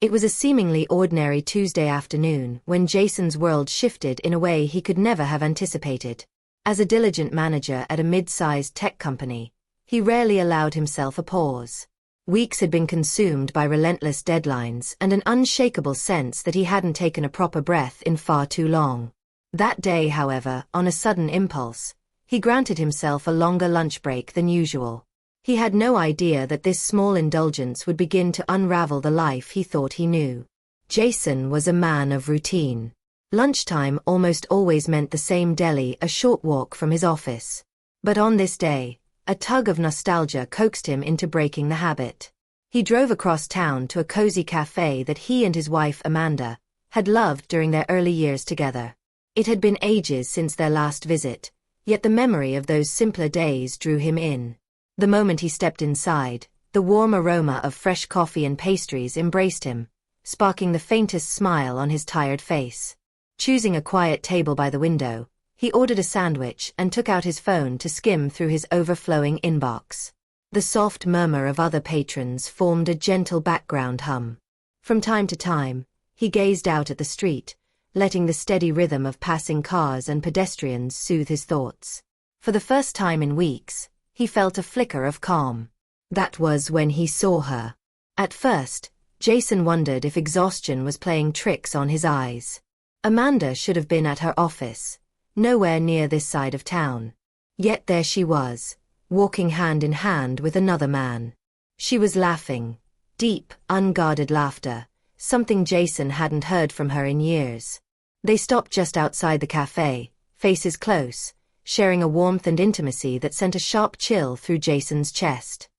It was a seemingly ordinary Tuesday afternoon when Jason's world shifted in a way he could never have anticipated. As a diligent manager at a mid-sized tech company, he rarely allowed himself a pause. Weeks had been consumed by relentless deadlines and an unshakable sense that he hadn't taken a proper breath in far too long. That day, however, on a sudden impulse, he granted himself a longer lunch break than usual. He had no idea that this small indulgence would begin to unravel the life he thought he knew. Jason was a man of routine. Lunchtime almost always meant the same deli a short walk from his office. But on this day, a tug of nostalgia coaxed him into breaking the habit. He drove across town to a cozy cafe that he and his wife Amanda had loved during their early years together. It had been ages since their last visit, yet the memory of those simpler days drew him in. The moment he stepped inside, the warm aroma of fresh coffee and pastries embraced him, sparking the faintest smile on his tired face. Choosing a quiet table by the window, he ordered a sandwich and took out his phone to skim through his overflowing inbox. The soft murmur of other patrons formed a gentle background hum. From time to time, he gazed out at the street, letting the steady rhythm of passing cars and pedestrians soothe his thoughts. For the first time in weeks, he felt a flicker of calm. That was when he saw her. At first, Jason wondered if exhaustion was playing tricks on his eyes. Amanda should have been at her office, nowhere near this side of town. Yet there she was, walking hand in hand with another man. She was laughing, deep, unguarded laughter, something Jason hadn't heard from her in years. They stopped just outside the cafe, faces close, sharing a warmth and intimacy that sent a sharp chill through Jason's chest.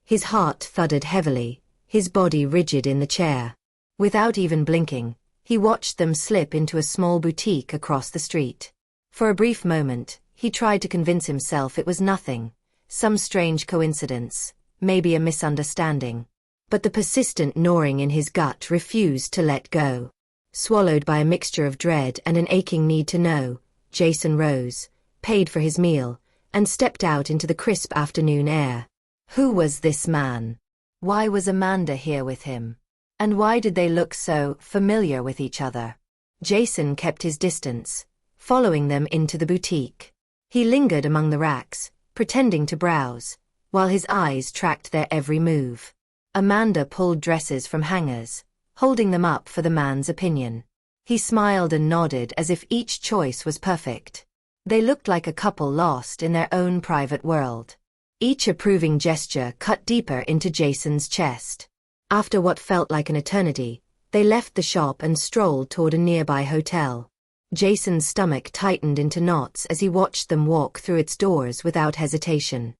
His heart thudded heavily, his body rigid in the chair. Without even blinking, he watched them slip into a small boutique across the street. For a brief moment, he tried to convince himself it was nothing, some strange coincidence, maybe a misunderstanding. But the persistent gnawing in his gut refused to let go. Swallowed by a mixture of dread and an aching need to know, Jason rose, paid for his meal, and stepped out into the crisp afternoon air. Who was this man? Why was Amanda here with him? And why did they look so familiar with each other? Jason kept his distance, following them into the boutique. He lingered among the racks, pretending to browse, while his eyes tracked their every move. Amanda pulled dresses from hangers, holding them up for the man's opinion. He smiled and nodded as if each choice was perfect. They looked like a couple lost in their own private world. Each approving gesture cut deeper into Jason's chest. After what felt like an eternity, they left the shop and strolled toward a nearby hotel. Jason's stomach tightened into knots as he watched them walk through its doors without hesitation.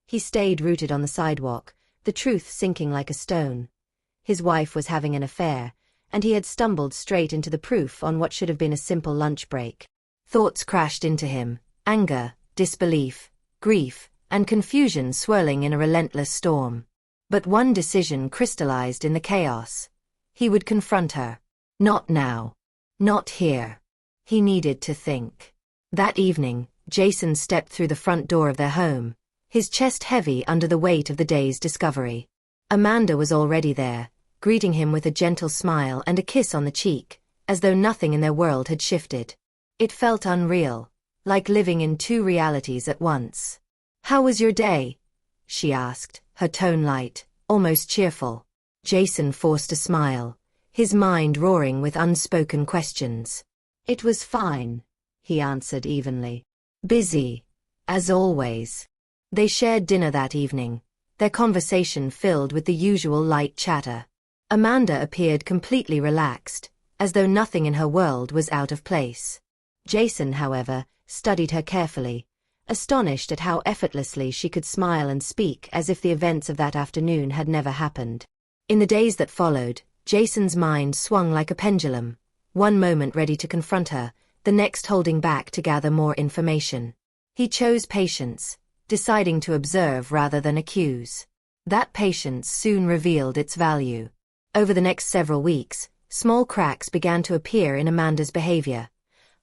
He stayed rooted on the sidewalk, the truth sinking like a stone. His wife was having an affair, and he had stumbled straight into the proof on what should have been a simple lunch break. Thoughts crashed into him, anger, disbelief, grief, and confusion swirling in a relentless storm. But one decision crystallized in the chaos. He would confront her. Not now. Not here. He needed to think. That evening, Jason stepped through the front door of their home, his chest heavy under the weight of the day's discovery. Amanda was already there, greeting him with a gentle smile and a kiss on the cheek, as though nothing in their world had shifted. It felt unreal, like living in two realities at once. "How was your day?" she asked, her tone light, almost cheerful. Jason forced a smile, his mind roaring with unspoken questions. "It was fine," he answered evenly. "Busy, as always." They shared dinner that evening, their conversation filled with the usual light chatter. Amanda appeared completely relaxed, as though nothing in her world was out of place. Jason, however, studied her carefully, astonished at how effortlessly she could smile and speak as if the events of that afternoon had never happened. In the days that followed, Jason's mind swung like a pendulum, one moment ready to confront her, the next holding back to gather more information. He chose patience, deciding to observe rather than accuse. That patience soon revealed its value. Over the next several weeks, small cracks began to appear in Amanda's behavior.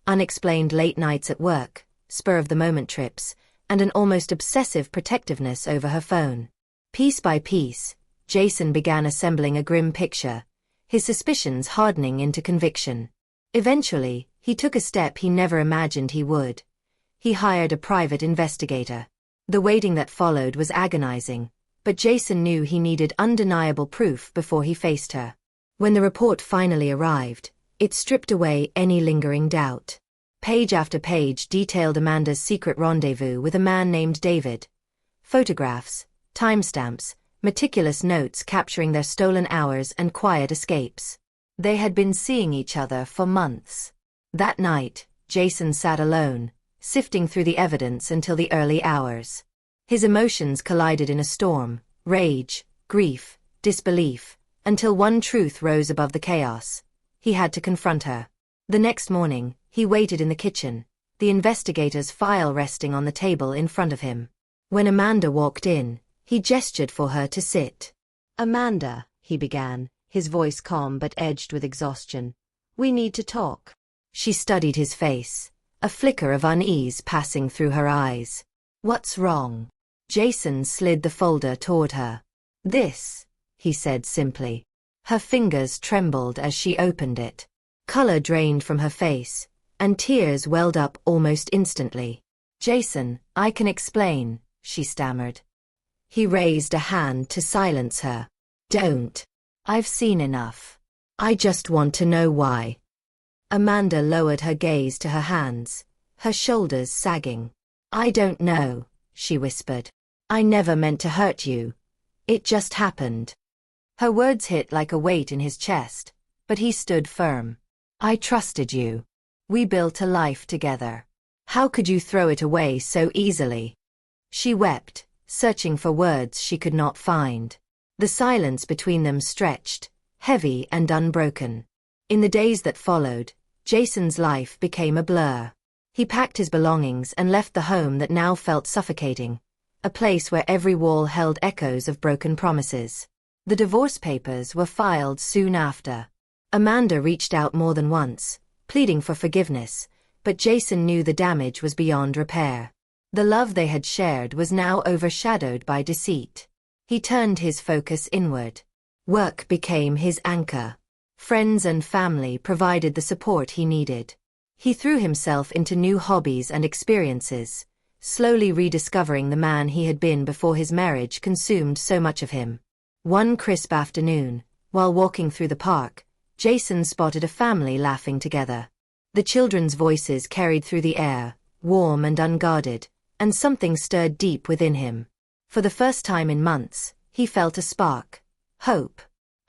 Unexplained late nights at work, spur-of-the-moment trips, and an almost obsessive protectiveness over her phone. Piece by piece, Jason began assembling a grim picture, his suspicions hardening into conviction. Eventually, he took a step he never imagined he would. He hired a private investigator. The waiting that followed was agonizing, but Jason knew he needed undeniable proof before he faced her. When the report finally arrived, it stripped away any lingering doubt. Page after page detailed Amanda's secret rendezvous with a man named David. Photographs, timestamps, meticulous notes capturing their stolen hours and quiet escapes. They had been seeing each other for months. That night, Jason sat alone, sifting through the evidence until the early hours. His emotions collided in a storm: rage, grief, disbelief, until one truth rose above the chaos. He had to confront her. The next morning, he waited in the kitchen, the investigator's file resting on the table in front of him. When Amanda walked in, he gestured for her to sit. "Amanda," he began, his voice calm but edged with exhaustion. "We need to talk." She studied his face, a flicker of unease passing through her eyes. "What's wrong?" Jason slid the folder toward her. "This," he said simply. Her fingers trembled as she opened it. Color drained from her face, and tears welled up almost instantly. "Jason, I can explain," she stammered. He raised a hand to silence her. "Don't. I've seen enough. I just want to know why." Amanda lowered her gaze to her hands, her shoulders sagging. "I don't know," she whispered. "I never meant to hurt you. It just happened." Her words hit like a weight in his chest, but he stood firm. "I trusted you. We built a life together. How could you throw it away so easily?" She wept, searching for words she could not find. The silence between them stretched, heavy and unbroken. In the days that followed, Jason's life became a blur. He packed his belongings and left the home that now felt suffocating, a place where every wall held echoes of broken promises. The divorce papers were filed soon after. Amanda reached out more than once, pleading for forgiveness, but Jason knew the damage was beyond repair. The love they had shared was now overshadowed by deceit. He turned his focus inward. Work became his anchor. Friends and family provided the support he needed. He threw himself into new hobbies and experiences, slowly rediscovering the man he had been before his marriage consumed so much of him. One crisp afternoon, while walking through the park, Jason spotted a family laughing together. The children's voices carried through the air, warm and unguarded, and something stirred deep within him. For the first time in months, he felt a spark. Hope.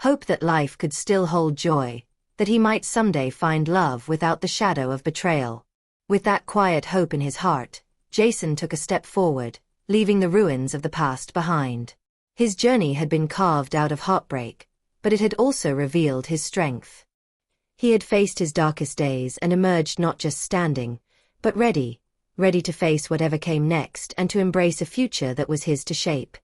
Hope that life could still hold joy, that he might someday find love without the shadow of betrayal. With that quiet hope in his heart, Jason took a step forward, leaving the ruins of the past behind. His journey had been carved out of heartbreak, but it had also revealed his strength. He had faced his darkest days and emerged not just standing, but ready to face whatever came next and to embrace a future that was his to shape.